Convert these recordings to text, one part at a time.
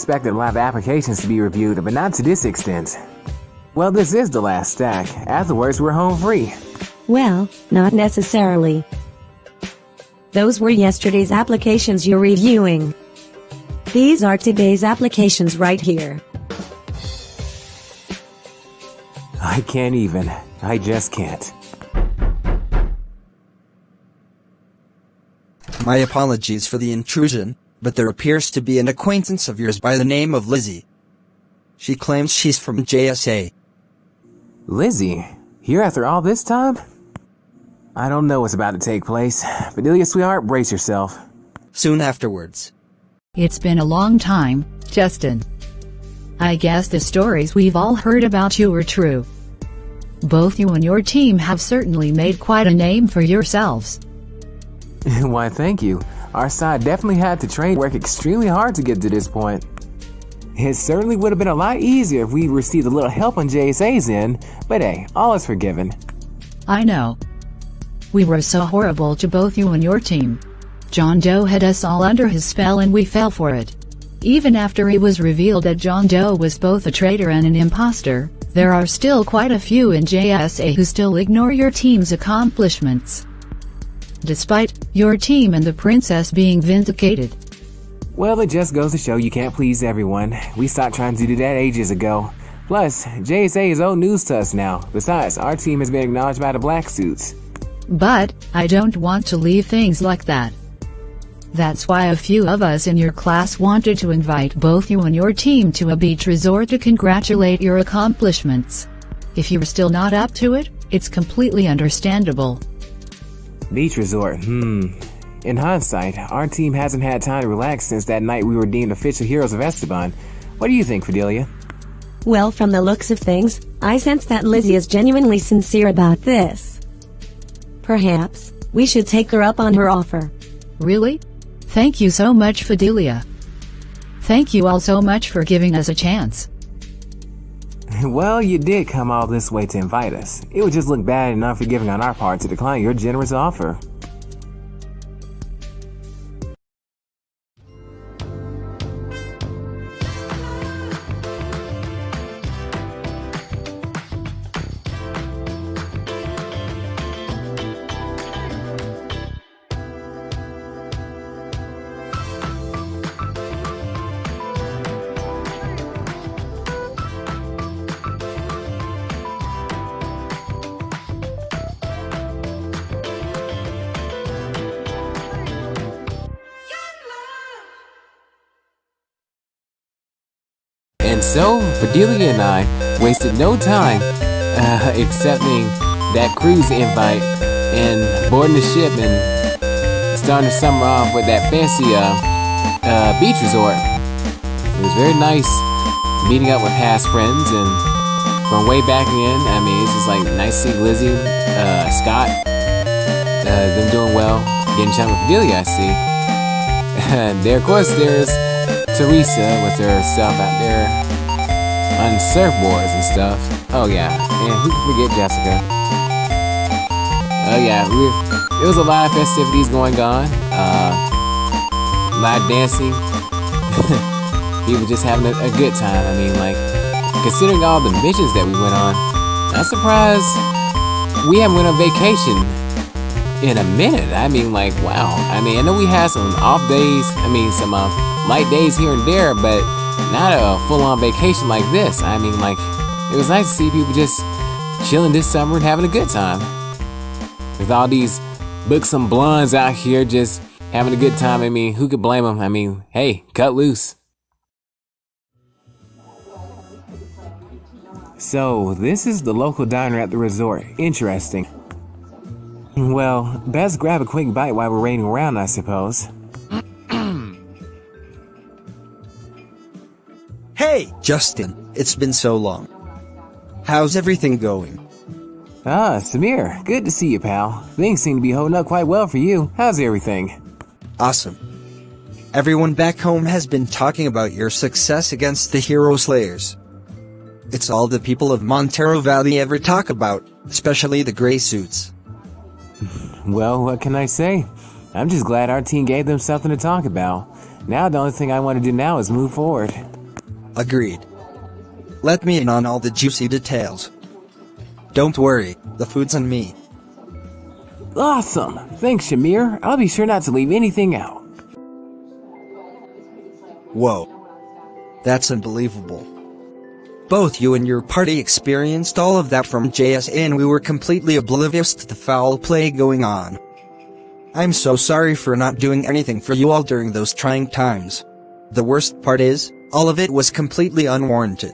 expected a lot of applications to be reviewed, but not to this extent. Well, this is the last stack. Afterwards, we're home free. Well, not necessarily. Those were yesterday's applications you're reviewing. These are today's applications right here. I can't even. I just can't. My apologies for the intrusion, but there appears to be an acquaintance of yours by the name of Lizzie. She claims she's from JSA. Lizzie? Here after all this time? I don't know what's about to take place. Fidelia, sweetheart, brace yourself. Soon afterwards. It's been a long time, Justin. I guess the stories we've all heard about you were true. Both you and your team have certainly made quite a name for yourselves. Why, thank you. Our side definitely had to train and work extremely hard to get to this point. It certainly would have been a lot easier if we received a little help on JSA's end, but hey, all is forgiven. I know. We were so horrible to both you and your team. John Doe had us all under his spell and we fell for it. Even after it was revealed that John Doe was both a traitor and an imposter, there are still quite a few in JSA who still ignore your team's accomplishments. Despite your team and the princess being vindicated. Well, it just goes to show you can't please everyone. We stopped trying to do that ages ago. Plus, JSA is old news to us now. Besides, our team has been acknowledged by the black suits. But I don't want to leave things like that. That's why a few of us in your class wanted to invite both you and your team to a beach resort to congratulate your accomplishments. If you're still not up to it, it's completely understandable. Beach resort, In hindsight, our team hasn't had time to relax since that night we were deemed official heroes of Esteban. What do you think, Fidelia? Well, from the looks of things, I sense that Lizzie is genuinely sincere about this. Perhaps we should take her up on her offer. Really? Thank you so much, Fidelia. Thank you all so much for giving us a chance. Well, you did come all this way to invite us. It would just look bad and unforgiving on our part to decline your generous offer. And so, Fidelia and I wasted no time accepting that cruise invite and boarding the ship and starting the summer off with that fancy beach resort. It was very nice meeting up with past friends, and from way back then, I mean, it's just like nice to see Lizzie, Scott, them doing well, getting chummed with Fidelia, I see. And there, of course, there's Teresa with herself out there on surfboards and stuff. Oh yeah, and who can forget Jessica? Oh yeah, there was a lot of festivities going on, a lot of dancing. People just having a good time. I mean, like, considering all the missions that we went on, I'm surprised we haven't went on vacation in a minute. I mean, like, wow. I mean, I know we had some off days, some light days here and there, but not a full-on vacation like this. I mean, like, it was nice to see people just chilling this summer and having a good time. With all these buxom blondes out here just having a good time, I mean, who could blame them? I mean, hey, cut loose. So, this is the local diner at the resort. Interesting. Well, best grab a quick bite while we're waiting around, I suppose. Hey, Justin, it's been so long. How's everything going? Ah, Samir, good to see you, pal. Things seem to be holding up quite well for you. How's everything? Awesome. Everyone back home has been talking about your success against the Hero Slayers. It's all the people of Montero Valley ever talk about, especially the gray suits. Well, what can I say? I'm just glad our team gave them something to talk about. Now the only thing I want to do now is move forward. Agreed. Let me in on all the juicy details. Don't worry, the food's on me. Awesome. Thanks, Shamir. I'll be sure not to leave anything out. Whoa. That's unbelievable. Both you and your party experienced all of that from JS and we were completely oblivious to the foul play going on. I'm so sorry for not doing anything for you all during those trying times. The worst part is, all of it was completely unwarranted.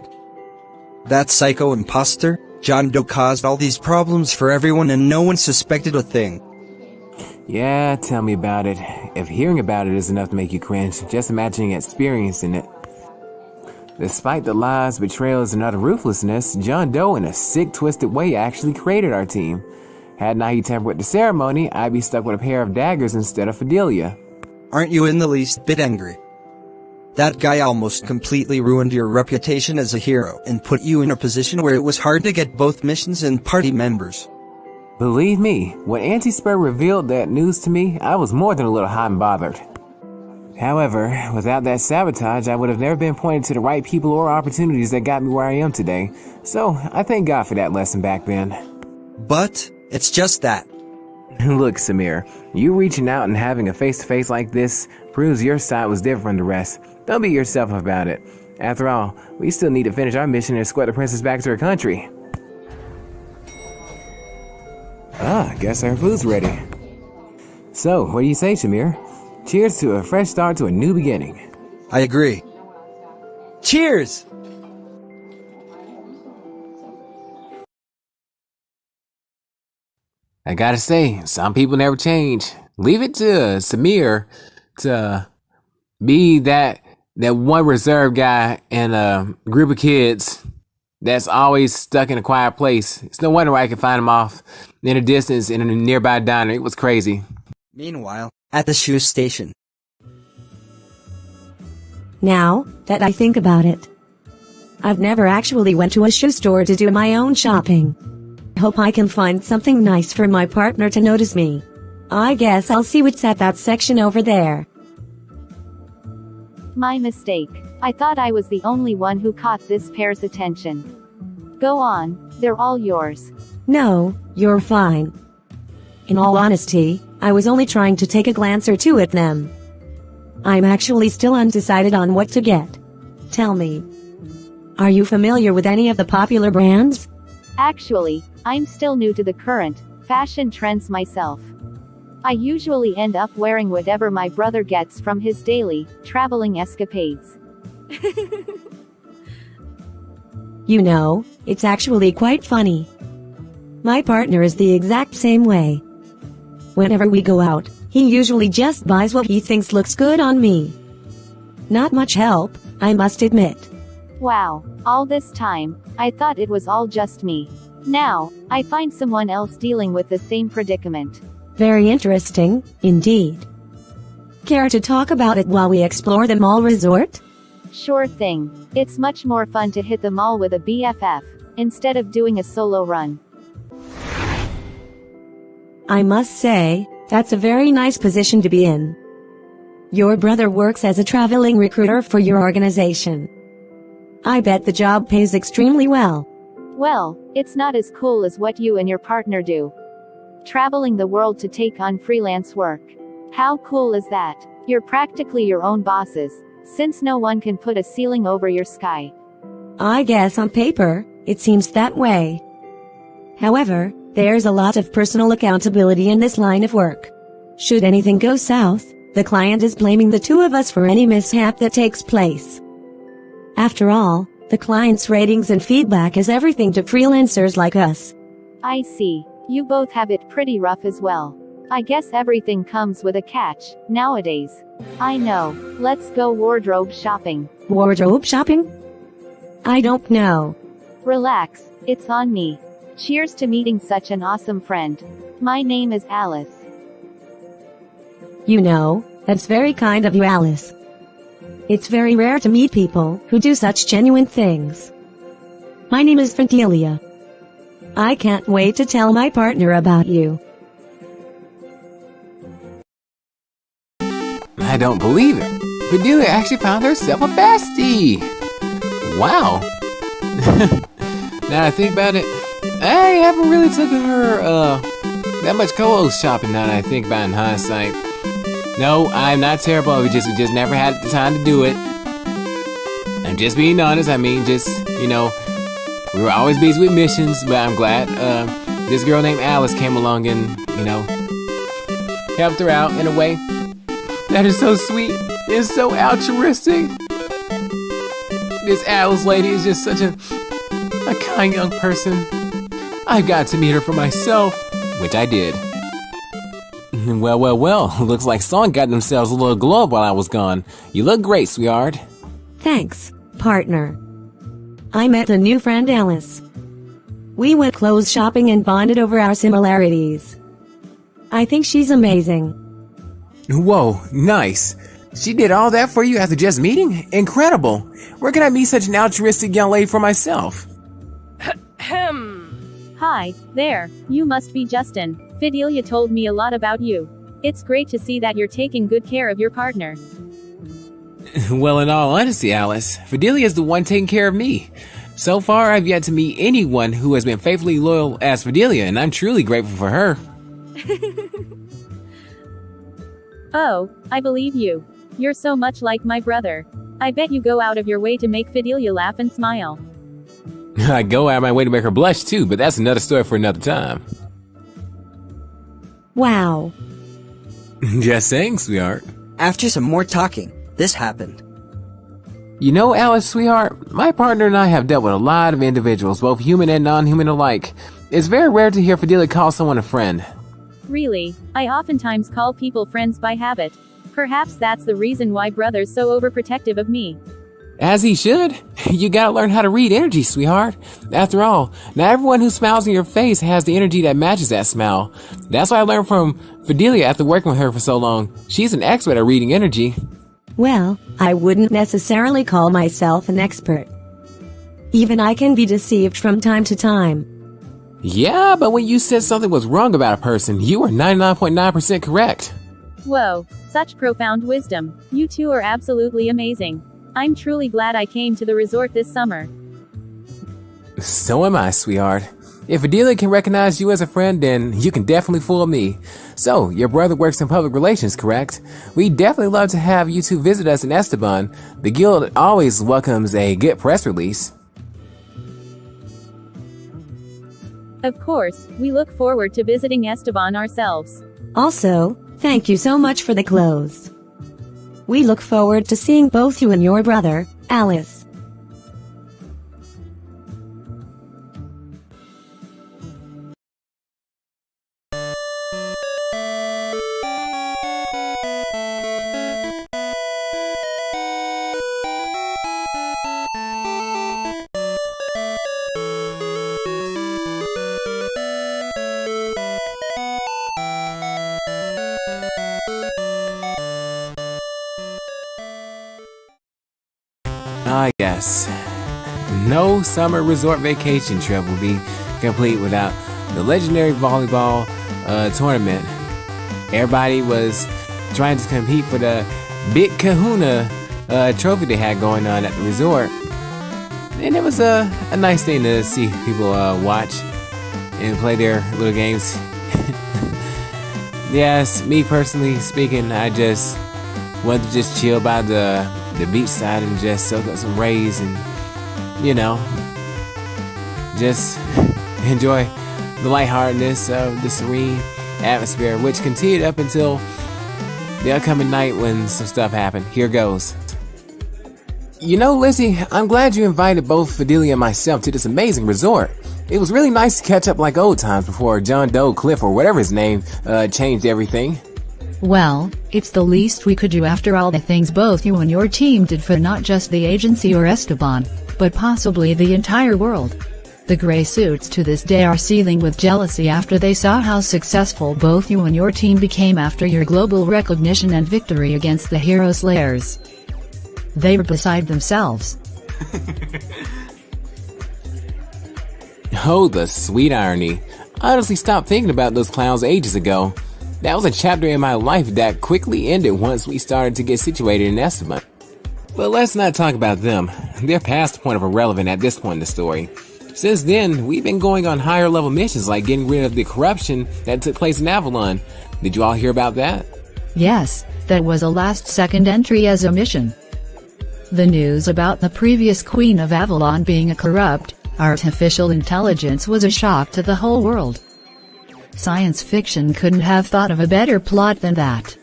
That psycho imposter, John Doe, caused all these problems for everyone and no one suspected a thing. Yeah, tell me about it. If hearing about it is enough to make you cringe, just imagining experiencing it. Despite the lies, betrayals, and utter ruthlessness, John Doe in a sick, twisted way actually created our team. Had not he tampered with the ceremony, I'd be stuck with a pair of daggers instead of Fidelia. Aren't you in the least bit angry? That guy almost completely ruined your reputation as a hero and put you in a position where it was hard to get both missions and party members. Believe me, when Auntie Spur revealed that news to me, I was more than a little hot and bothered. However, without that sabotage, I would have never been pointed to the right people or opportunities that got me where I am today. So, I thank God for that lesson back then. But, it's just that. Look, Samir, you reaching out and having a face-to-face like this proves your side was different from the rest. Don't beat yourself up about it. After all, we still need to finish our mission and escort the princess back to her country. I guess our food's ready. So, what do you say, Shamir? Cheers to a fresh start to a new beginning. I agree. Cheers! I gotta say, some people never change. Leave it to Samir to be that one reserved guy in a group of kids that's always stuck in a quiet place. It's no wonder why I could find him off in a distance in a nearby diner. It was crazy. Meanwhile, at the shoe station. Now that I think about it, I've never actually went to a shoe store to do my own shopping. Hope I can find something nice for my partner to notice me. I guess I'll see what's at that section over there. My mistake. I thought I was the only one who caught this pair's attention. Go on, they're all yours. No, you're fine. In all honesty, I was only trying to take a glance or two at them. I'm actually still undecided on what to get. Tell me, are you familiar with any of the popular brands? Actually, I'm still new to the current fashion trends myself. I usually end up wearing whatever my brother gets from his daily traveling escapades. You know, it's actually quite funny. My partner is the exact same way. Whenever we go out, he usually just buys what he thinks looks good on me. Not much help, I must admit. Wow, all this time, I thought it was all just me. Now, I find someone else dealing with the same predicament. Very interesting, indeed. Care to talk about it while we explore the mall resort? Sure thing. It's much more fun to hit the mall with a BFF, instead of doing a solo run. I must say, that's a very nice position to be in. Your brother works as a traveling recruiter for your organization. I bet the job pays extremely well. Well, it's not as cool as what you and your partner do. Traveling the world to take on freelance work. How cool is that? You're practically your own bosses, since no one can put a ceiling over your sky. I guess on paper, it seems that way. However, there's a lot of personal accountability in this line of work. Should anything go south, the client is blaming the two of us for any mishap that takes place. After all, the client's ratings and feedback is everything to freelancers like us. I see. You both have it pretty rough as well. I guess everything comes with a catch, nowadays. I know. Let's go wardrobe shopping. Wardrobe shopping? I don't know. Relax, it's on me. Cheers to meeting such an awesome friend. My name is Alice. You know, that's very kind of you, Alice. It's very rare to meet people who do such genuine things. My name is Fidelia. I can't wait to tell my partner about you. I don't believe it. Fidelia actually found herself a bestie. Wow. Now I think about it, I haven't really taken her that much clothes shopping now that I think about it in hindsight. No, I'm not terrible. We just never had the time to do it. I'm just being honest. I mean, just, you know, we were always busy with missions, but I'm glad this girl named Alice came along and, you know, helped her out in a way that is so sweet. It's so altruistic. This Alice lady is just such a kind young person. I got to meet her for myself, which I did. Well, looks like Song got themselves a little glow up while I was gone. You look great, sweetheart. Thanks, partner. I met a new friend, Alice. We went clothes shopping and bonded over our similarities. I think she's amazing. Whoa, nice. She did all that for you after just meeting? Incredible. Where can I meet such an altruistic young lady for myself? Hi, there. You must be Justin. Fidelia told me a lot about you. It's great to see that you're taking good care of your partner. Well, in all honesty, Alice, Fidelia is the one taking care of me. So far, I've yet to meet anyone who has been faithfully loyal as Fidelia, and I'm truly grateful for her. Oh, I believe you. You're so much like my brother. I bet you go out of your way to make Fidelia laugh and smile. I go out of my way to make her blush too, but that's another story for another time. Wow. Just saying, sweetheart. After some more talking, this happened. You know, Alice, sweetheart, my partner and I have dealt with a lot of individuals, both human and non-human alike. It's very rare to hear Fidelia call someone a friend. Really, I oftentimes call people friends by habit. Perhaps that's the reason why brother's so overprotective of me. As he should. You gotta learn how to read energy, sweetheart. After all, not everyone who smiles in your face has the energy that matches that smile. That's what I learned from Fidelia after working with her for so long. She's an expert at reading energy. Well, I wouldn't necessarily call myself an expert. Even I can be deceived from time to time. Yeah, but when you said something was wrong about a person, you were 99.9% correct. Whoa, such profound wisdom. You two are absolutely amazing. I'm truly glad I came to the resort this summer. So am I, sweetheart. If Fidelia can recognize you as a friend, then you can definitely fool me. So, your brother works in public relations, correct? We'd definitely love to have you two visit us in Esteban. The guild always welcomes a good press release. Of course, we look forward to visiting Esteban ourselves. Also, thank you so much for the clothes. We look forward to seeing both you and your brother, Alice. Yes. No summer resort vacation trip will be complete without the legendary volleyball tournament. Everybody was trying to compete for the Big Kahuna trophy they had going on at the resort. And it was a nice thing to see people watch and play their little games. Yes, me personally speaking, I just wanted to just chill by the beach side and just soak up some rays and, you know, just enjoy the lightheartedness of the serene atmosphere, which continued up until the upcoming night when some stuff happened. Here goes. You know, Lizzie, I'm glad you invited both Fidelia and myself to this amazing resort. It was really nice to catch up like old times before John Doe Cliff or whatever his name changed everything. Well, it's the least we could do after all the things both you and your team did for not just the agency or Esteban, but possibly the entire world. The gray suits to this day are seething with jealousy after they saw how successful both you and your team became after your global recognition and victory against the Hero Slayers. They were beside themselves. Oh, the sweet irony. I honestly stopped thinking about those clowns ages ago. That was a chapter in my life that quickly ended once we started to get situated in Esteban. But let's not talk about them. They're past the point of irrelevant at this point in the story. Since then, we've been going on higher level missions like getting rid of the corruption that took place in Avalon. Did you all hear about that? Yes, that was a last-second entry as a mission. The news about the previous Queen of Avalon being a corrupt, artificial intelligence was a shock to the whole world. Science fiction couldn't have thought of a better plot than that.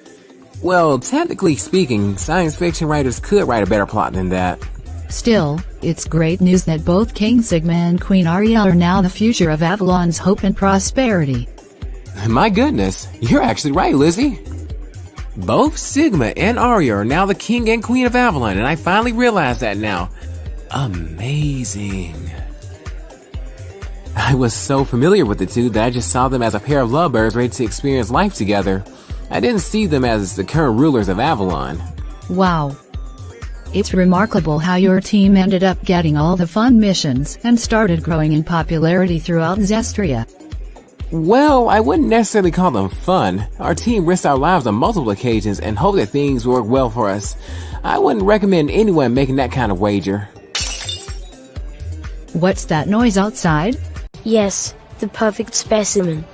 Well, technically speaking, science fiction writers could write a better plot than that. Still, it's great news that both King Sigma and Queen Arya are now the future of Avalon's hope and prosperity. My goodness, you're actually right, Lizzie. Both Sigma and Arya are now the King and Queen of Avalon, and I finally realized that now. Amazing. I was so familiar with the two that I just saw them as a pair of lovebirds ready to experience life together. I didn't see them as the current rulers of Avalon. Wow. It's remarkable how your team ended up getting all the fun missions and started growing in popularity throughout Zestria. Well, I wouldn't necessarily call them fun. Our team risked our lives on multiple occasions and hoped that things work well for us. I wouldn't recommend anyone making that kind of wager. What's that noise outside? Yes, the perfect specimen.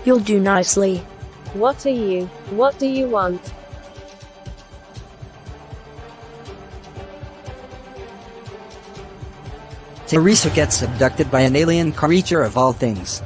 You'll do nicely. What are you? What do you want? Teresa gets abducted by an alien creature of all things.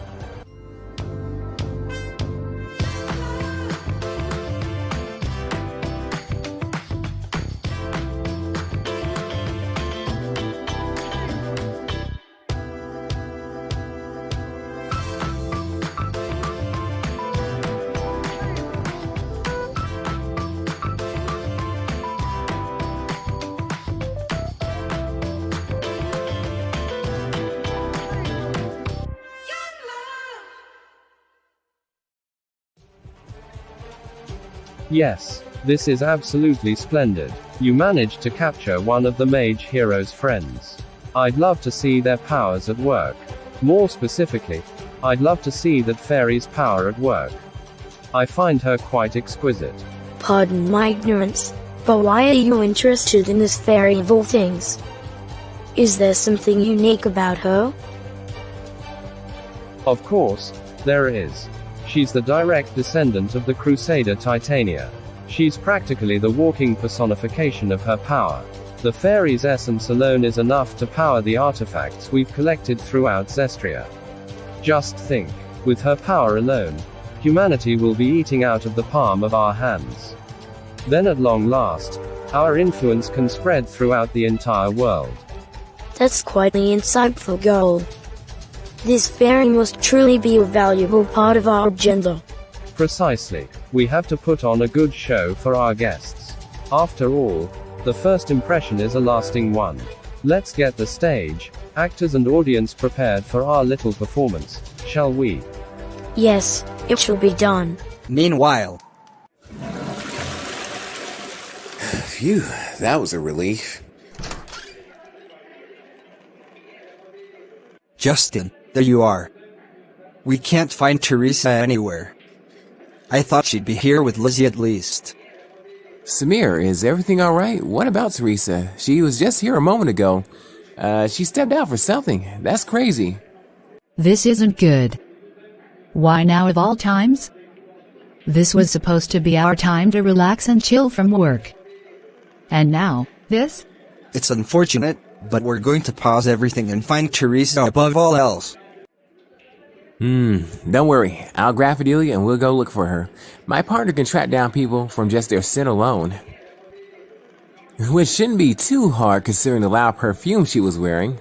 Yes, this is absolutely splendid. You managed to capture one of the Mage Hero's friends. I'd love to see their powers at work. More specifically, I'd love to see that fairy's power at work. I find her quite exquisite. Pardon my ignorance, but why are you interested in this fairy of all things? Is there something unique about her? Of course, there is. She's the direct descendant of the Crusader Titania. She's practically the walking personification of her power. The fairy's essence alone is enough to power the artifacts we've collected throughout Zestria. Just think, with her power alone, humanity will be eating out of the palm of our hands. Then at long last, our influence can spread throughout the entire world. That's quite the insightful goal. This fairy must truly be a valuable part of our agenda. Precisely. We have to put on a good show for our guests. After all, the first impression is a lasting one. Let's get the stage, actors and audience prepared for our little performance, shall we? Yes, it shall be done. Meanwhile, Phew, that was a relief. Justin, there you are. We can't find Teresa anywhere. I thought she'd be here with Lizzie at least. Samir, is everything alright? What about Teresa? She was just here a moment ago. She stepped out for something. That's crazy. This isn't good. Why now of all times? This was supposed to be our time to relax and chill from work. And now, this? It's unfortunate, but we're going to pause everything and find Teresa above all else. Don't worry. I'll grab Fidelia and we'll go look for her. My partner can track down people from just their scent alone. Which shouldn't be too hard considering the loud perfume she was wearing.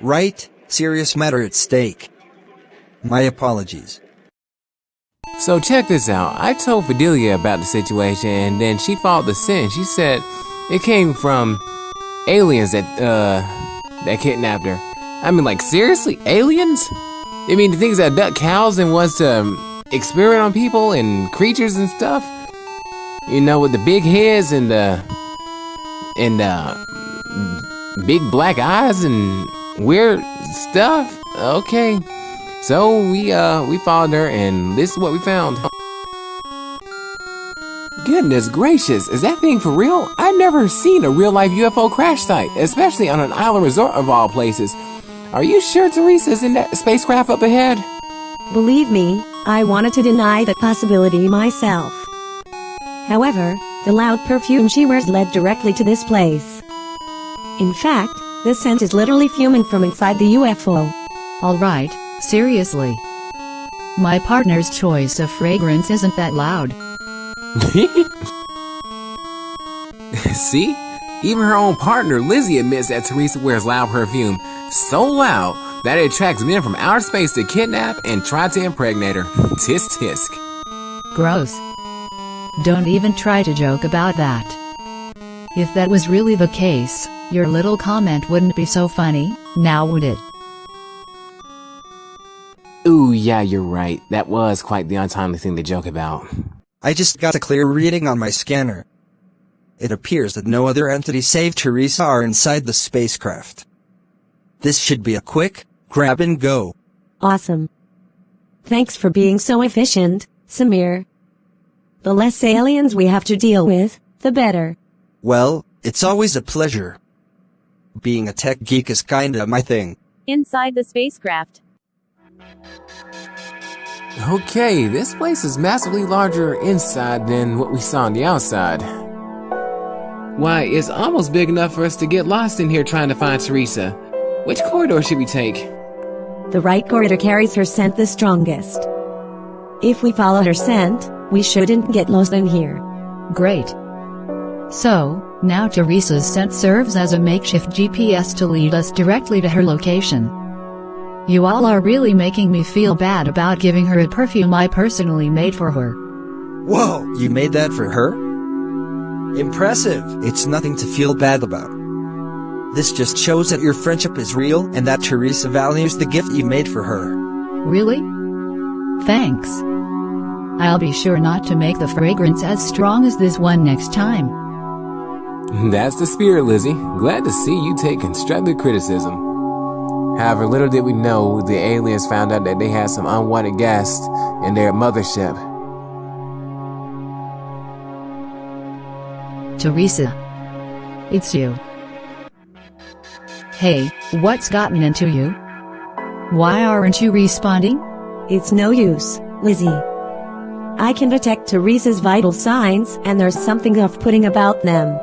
Right? Serious matter at stake. My apologies. So check this out. I told Fidelia about the situation and then she followed the scent. She said it came from aliens that kidnapped her. I mean, like, seriously? Aliens? I mean, the things that abduct cows and wants to experiment on people and creatures and stuff? You know, with the big heads and the big black eyes and weird stuff? Okay. So we followed her, and this is what we found. Goodness gracious, is that thing for real? I've never seen a real-life UFO crash site, especially on an island resort of all places. Are you sure Teresa's in that spacecraft up ahead? Believe me, I wanted to deny that possibility myself. However, the loud perfume she wears led directly to this place. In fact, the scent is literally fuming from inside the UFO. Alright, seriously. My partner's choice of fragrance isn't that loud. See? Even her own partner, Lizzie, admits that Teresa wears loud perfume. So loud that it attracts men from outer space to kidnap and try to impregnate her. Tisk tisk. Gross. Don't even try to joke about that. If that was really the case, your little comment wouldn't be so funny, now would it? Ooh, yeah, you're right. That was quite the untimely thing to joke about. I just got a clear reading on my scanner. It appears that no other entity save Teresa are inside the spacecraft. This should be a quick grab and go. Awesome. Thanks for being so efficient, Samir. The less aliens we have to deal with, the better. Well, it's always a pleasure. Being a tech geek is kinda my thing. Inside the spacecraft. Okay, this place is massively larger inside than what we saw on the outside. Why, it's almost big enough for us to get lost in here trying to find Teresa. Which corridor should we take? The right corridor carries her scent the strongest. If we follow her scent, we shouldn't get lost in here. Great. So, now Teresa's scent serves as a makeshift GPS to lead us directly to her location. You all are really making me feel bad about giving her a perfume I personally made for her. Whoa, you made that for her? Impressive. It's nothing to feel bad about. This just shows that your friendship is real and that Teresa values the gift you made for her. Really? Thanks. I'll be sure not to make the fragrance as strong as this one next time. That's the spirit, Lizzie. Glad to see you take constructive criticism. However, little did we know, the aliens found out that they had some unwanted guests in their mothership. Teresa. It's you. Hey, what's gotten into you? Why aren't you responding? It's no use, Lizzie. I can detect Teresa's vital signs, and there's something off-putting about them.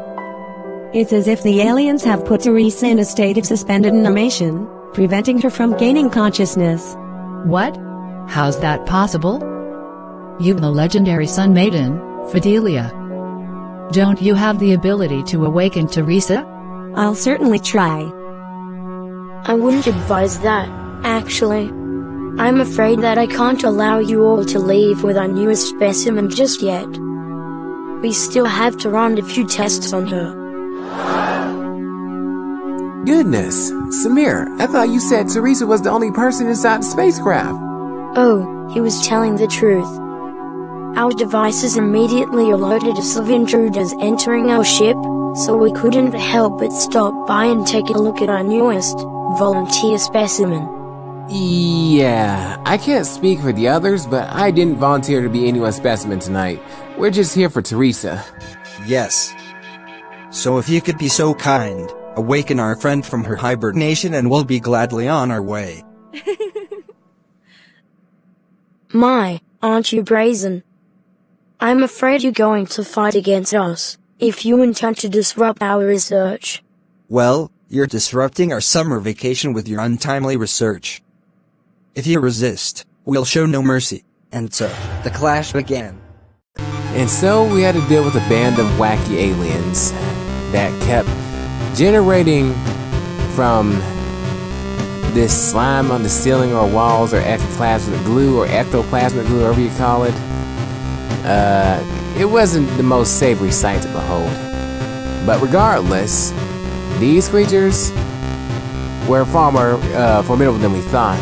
It's as if the aliens have put Teresa in a state of suspended animation, preventing her from gaining consciousness. What? How's that possible? You the legendary Sun Maiden, Fidelia. Don't you have the ability to awaken Teresa? I'll certainly try. I wouldn't advise that, actually. I'm afraid that I can't allow you all to leave with our newest specimen just yet. We still have to run a few tests on her. Goodness, Samir, I thought you said Teresa was the only person inside the spacecraft. Oh, he was telling the truth. Our devices immediately alerted us of intruders entering our ship, so we couldn't help but stop by and take a look at our newest volunteer specimen. Yeah, I can't speak for the others, but I didn't volunteer to be anyone's specimen tonight. We're just here for Teresa. Yes. So if you could be so kind, awaken our friend from her hibernation and we'll be gladly on our way. My, aren't you brazen? I'm afraid you're going to fight against us, if you intend to disrupt our research. Well, you're disrupting our summer vacation with your untimely research. If you resist, we'll show no mercy. And so, the clash began. And so we had to deal with a band of wacky aliens that kept generating from this slime on the ceiling or walls, or ectoplasmic glue, or ectoplasmic glue, whatever you call it. It wasn't the most savory sight to behold. But regardless, these creatures were far more formidable than we thought.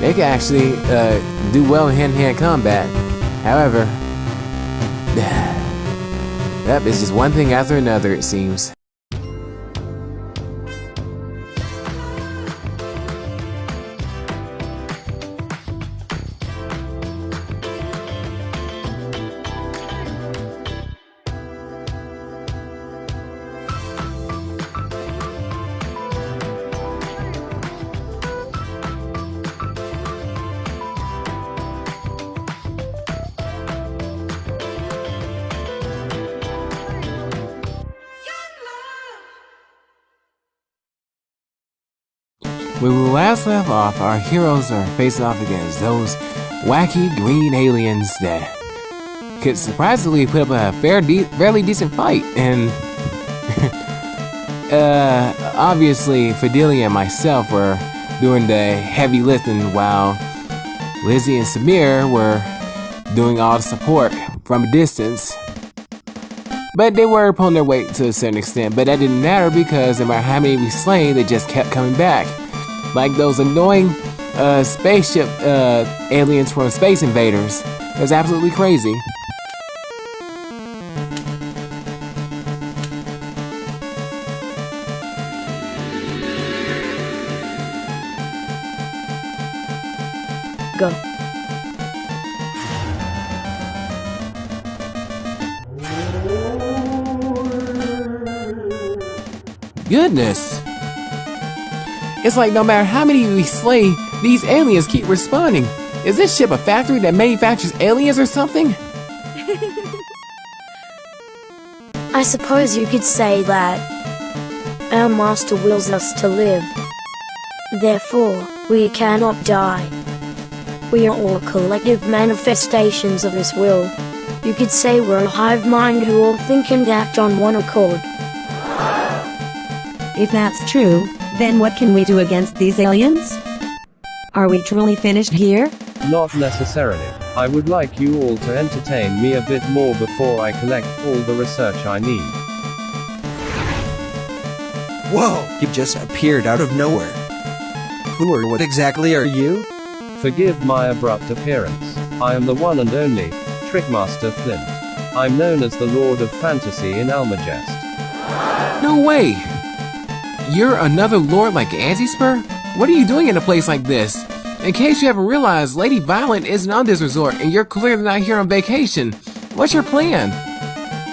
They could actually do well in hand-to-hand combat. However, that is just one thing after another, it seems. When we last left off, our heroes are facing off against those wacky green aliens that could surprisingly put up a fairly decent fight, and obviously Fidelia and myself were doing the heavy lifting while Lizzie and Samir were doing all the support from a distance. But they were pulling their weight to a certain extent, but that didn't matter because no matter how many we slain, they just kept coming back. Like those annoying spaceship aliens from Space Invaders. It was absolutely crazy. Go. Goodness. It's like no matter how many we slay, these aliens keep respawning. Is this ship a factory that manufactures aliens or something? I suppose you could say that. Our master wills us to live. Therefore, we cannot die. We are all collective manifestations of this will. You could say we're a hive mind who all think and act on one accord. If that's true, then what can we do against these aliens? Are we truly finished here? Not necessarily. I would like you all to entertain me a bit more before I collect all the research I need. Whoa, you just appeared out of nowhere. Who or what exactly are you? Forgive my abrupt appearance. I am the one and only Trickmaster Flint. I'm known as the Lord of Fantasy in Almagest. No way! You're another lord like Antispur? What are you doing in a place like this? In case you haven't realized, Lady Violent isn't on this resort and you're clearly not here on vacation. What's your plan?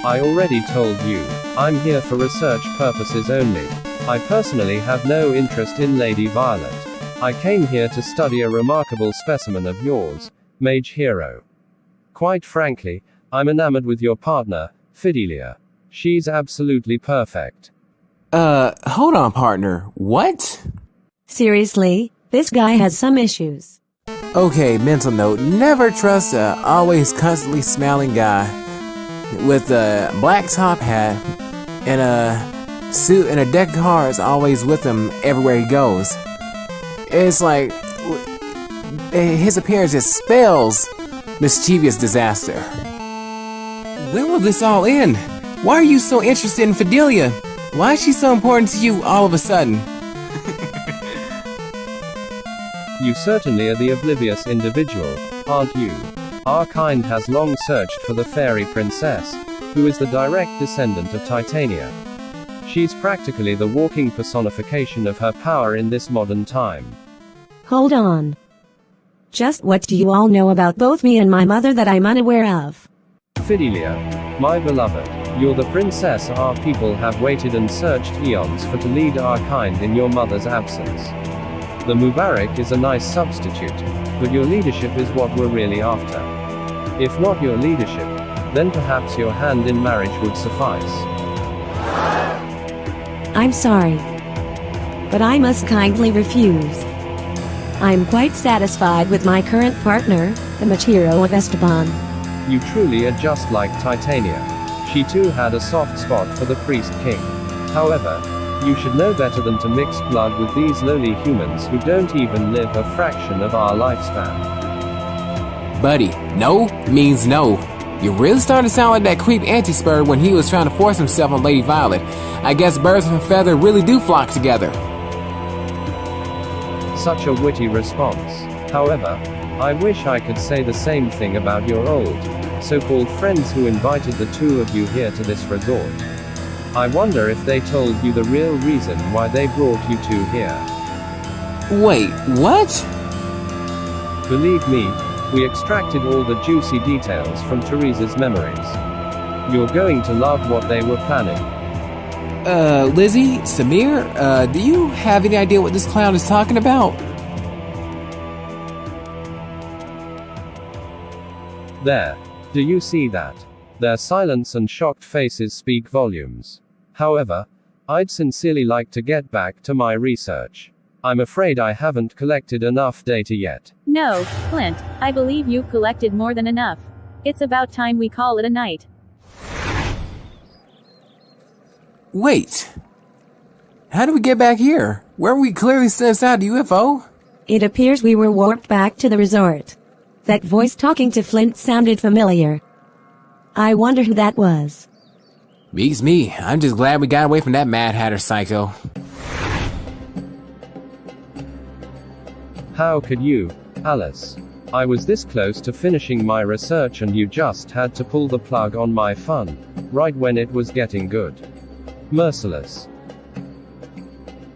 I already told you. I'm here for research purposes only. I personally have no interest in Lady Violet. I came here to study a remarkable specimen of yours, Mage Hero. Quite frankly, I'm enamored with your partner, Fidelia. She's absolutely perfect. Hold on, partner. What? Seriously, this guy has some issues. Okay, mental note. Never trust a always constantly smiling guy with a black top hat and a suit and a deck of cards always with him everywhere he goes. It's like his appearance just spells mischievous disaster. When will this all end? Why are you so interested in Fidelia? Why is she so important to you all of a sudden? You certainly are the oblivious individual, aren't you? Our kind has long searched for the fairy princess, who is the direct descendant of Titania. She's practically the walking personification of her power in this modern time. Hold on. Just what do you all know about both me and my mother that I'm unaware of? Fidelia, my beloved, you're the princess our people have waited and searched eons for to lead our kind in your mother's absence. The Mubarak is a nice substitute, but your leadership is what we're really after. If not your leadership, then perhaps your hand in marriage would suffice. I'm sorry, but I must kindly refuse. I'm quite satisfied with my current partner, the Mage Hero of Esteban. You truly are just like Titania. She too had a soft spot for the priest king. However, you should know better than to mix blood with these lowly humans who don't even live a fraction of our lifespan. Buddy, no means no. You're really starting to sound like that creep Antispur when he was trying to force himself on Lady Violet. I guess birds of a feather really do flock together. Such a witty response. However, I wish I could say the same thing about your old, so-called friends who invited the two of you here to this resort. I wonder if they told you the real reason why they brought you two here. Wait, what? Believe me, we extracted all the juicy details from Teresa's memories. You're going to love what they were planning. Lizzie, Samir, do you have any idea what this clown is talking about? There. Do you see that? Their silence and shocked faces speak volumes. However, I'd sincerely like to get back to my research. I'm afraid I haven't collected enough data yet. No, Flint, I believe you've collected more than enough. It's about time we call it a night. Wait. How did we get back here? Weren't we clearly still inside the UFO? It appears we were warped back to the resort. That voice talking to Flint sounded familiar. I wonder who that was. Beats me. I'm just glad we got away from that Mad Hatter psycho. How could you, Alice? I was this close to finishing my research and you just had to pull the plug on my fun, right when it was getting good. Merciless.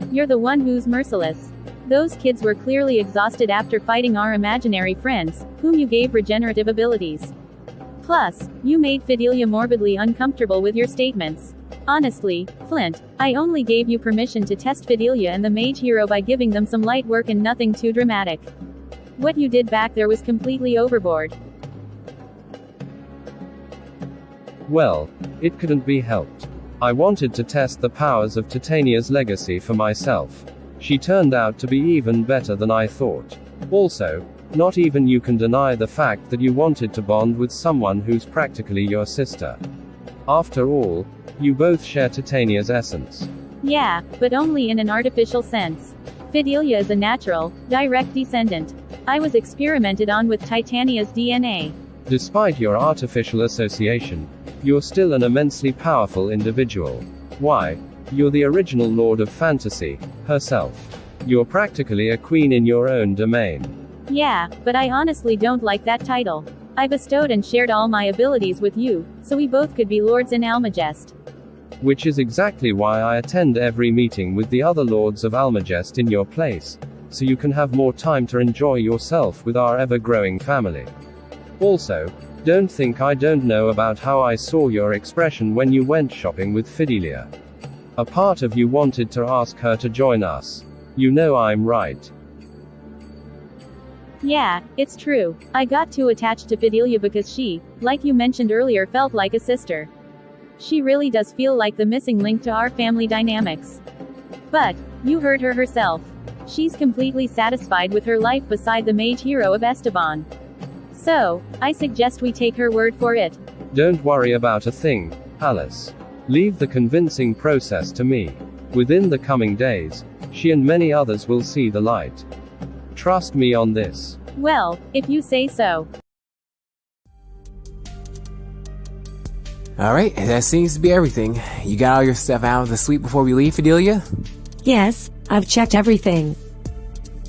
You're the one who's merciless. Those kids were clearly exhausted after fighting our imaginary friends, whom you gave regenerative abilities. Plus, you made Fidelia morbidly uncomfortable with your statements. Honestly, Flint, I only gave you permission to test Fidelia and the Mage Hero by giving them some light work and nothing too dramatic. What you did back there was completely overboard. Well, it couldn't be helped. I wanted to test the powers of Titania's legacy for myself. She turned out to be even better than I thought. Also, not even you can deny the fact that you wanted to bond with someone who's practically your sister. After all, you both share Titania's essence. Yeah, but only in an artificial sense. Fidelia is a natural, direct descendant. I was experimented on with Titania's DNA. Despite your artificial association, you're still an immensely powerful individual. Why? You're the original Lord of Fantasy, herself. You're practically a queen in your own domain. Yeah, but I honestly don't like that title. I bestowed and shared all my abilities with you, so we both could be lords in Almagest. Which is exactly why I attend every meeting with the other lords of Almagest in your place, so you can have more time to enjoy yourself with our ever-growing family. Also, don't think I don't know about how I saw your expression when you went shopping with Fidelia. A part of you wanted to ask her to join us. You know I'm right. Yeah, it's true. I got too attached to Fidelia because she, like you mentioned earlier, felt like a sister. She really does feel like the missing link to our family dynamics. But, you heard her herself. She's completely satisfied with her life beside the Mage Hero of Esteban. So, I suggest we take her word for it. Don't worry about a thing, Alice. Leave the convincing process to me. Within the coming days, she and many others will see the light. Trust me on this. Well, if you say so. Alright, that seems to be everything. You got all your stuff out of the suite before we leave, Fidelia? Yes, I've checked everything.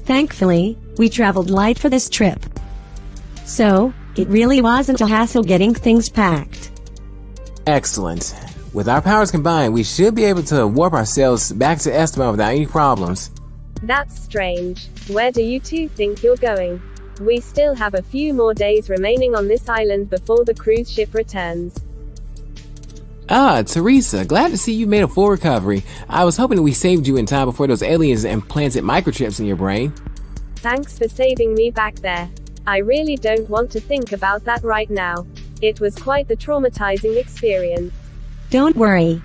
Thankfully, we traveled light for this trip. So, it really wasn't a hassle getting things packed. Excellent. With our powers combined, we should be able to warp ourselves back to Esteban without any problems. That's strange. Where do you two think you're going? We still have a few more days remaining on this island before the cruise ship returns. Ah, Teresa, glad to see you made a full recovery. I was hoping that we saved you in time before those aliens implanted microchips in your brain. Thanks for saving me back there. I really don't want to think about that right now. It was quite the traumatizing experience. Don't worry.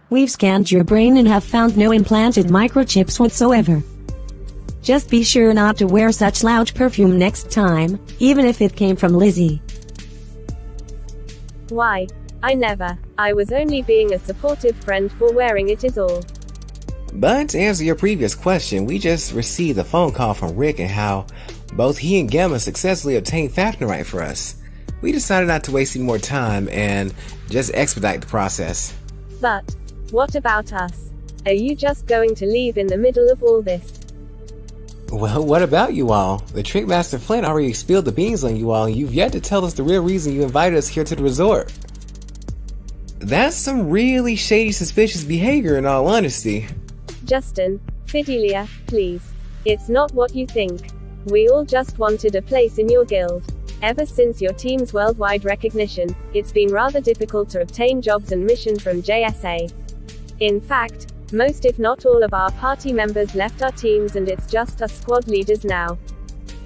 We've scanned your brain and have found no implanted microchips whatsoever. Just be sure not to wear such loud perfume next time, even if it came from Lizzie. Why? I never. I was only being a supportive friend for wearing it is all. But to answer your previous question, we just received a phone call from Rick and how both he and Gamma successfully obtained Fafnerite for us. We decided not to waste any more time and just expedite the process. But, what about us? Are you just going to leave in the middle of all this? Well, what about you all? The Trickmaster Flint already spilled the beans on you all, and you've yet to tell us the real reason you invited us here to the resort. That's some really shady, suspicious behavior in all honesty. Justin, Fidelia, please. It's not what you think. We all just wanted a place in your guild. Ever since your team's worldwide recognition, it's been rather difficult to obtain jobs and missions from JSA. In fact, most if not all of our party members left our teams and it's just us squad leaders now.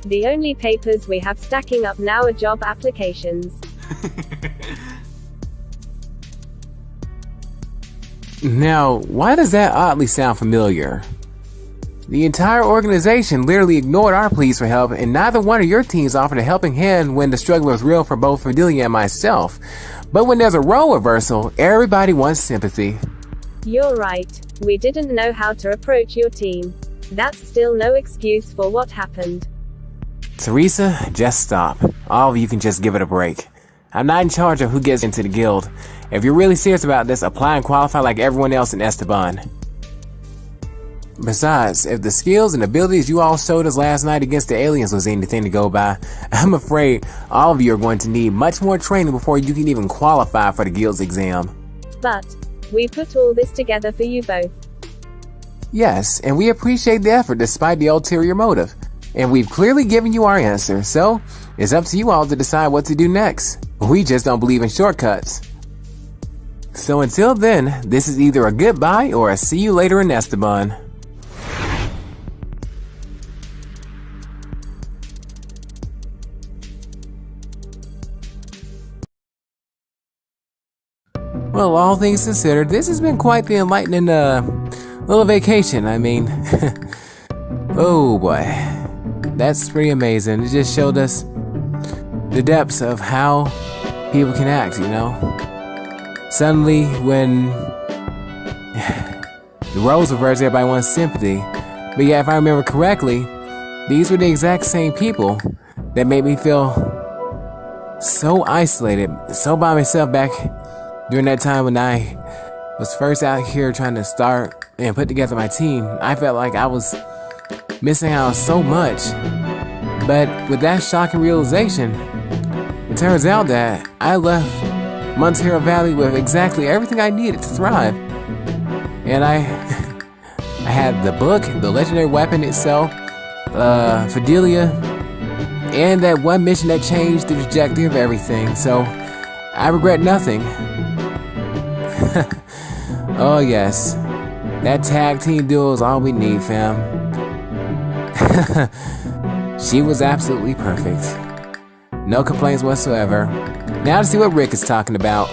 The only papers we have stacking up now are job applications. Now, why does that oddly sound familiar? The entire organization literally ignored our pleas for help, and neither one of your teams offered a helping hand when the struggle was real for both Fidelia and myself. But when there's a role reversal, everybody wants sympathy. You're right. We didn't know how to approach your team. That's still no excuse for what happened. Teresa, just stop. All of you can just give it a break. I'm not in charge of who gets into the guild. If you're really serious about this, apply and qualify like everyone else in Esteban. Besides, if the skills and abilities you all showed us last night against the aliens was anything to go by, I'm afraid all of you are going to need much more training before you can even qualify for the guild's exam. But we put all this together for you both. Yes, and we appreciate the effort despite the ulterior motive. And we've clearly given you our answer, so it's up to you all to decide what to do next. We just don't believe in shortcuts. So until then, this is either a goodbye or a see you later in Esteban. Well, all things considered, this has been quite the enlightening little vacation. I mean, oh boy, that's pretty amazing. It just showed us the depths of how people can act, you know. Suddenly, when the roles reversed, everybody wants sympathy. But yeah, if I remember correctly, these were the exact same people that made me feel so isolated, so by myself back during that time when I was first out here trying to start and put together my team. I felt like I was missing out on so much. But with that shocking realization, it turns out that I left Montero Valley with exactly everything I needed to thrive. And I had the book, the legendary weapon itself, Fidelia, and that one mission that changed the trajectory of everything. So I regret nothing. Oh yes, that tag team duo is all we need, fam. She was absolutely perfect. No complaints whatsoever. Now to see what Rick is talking about.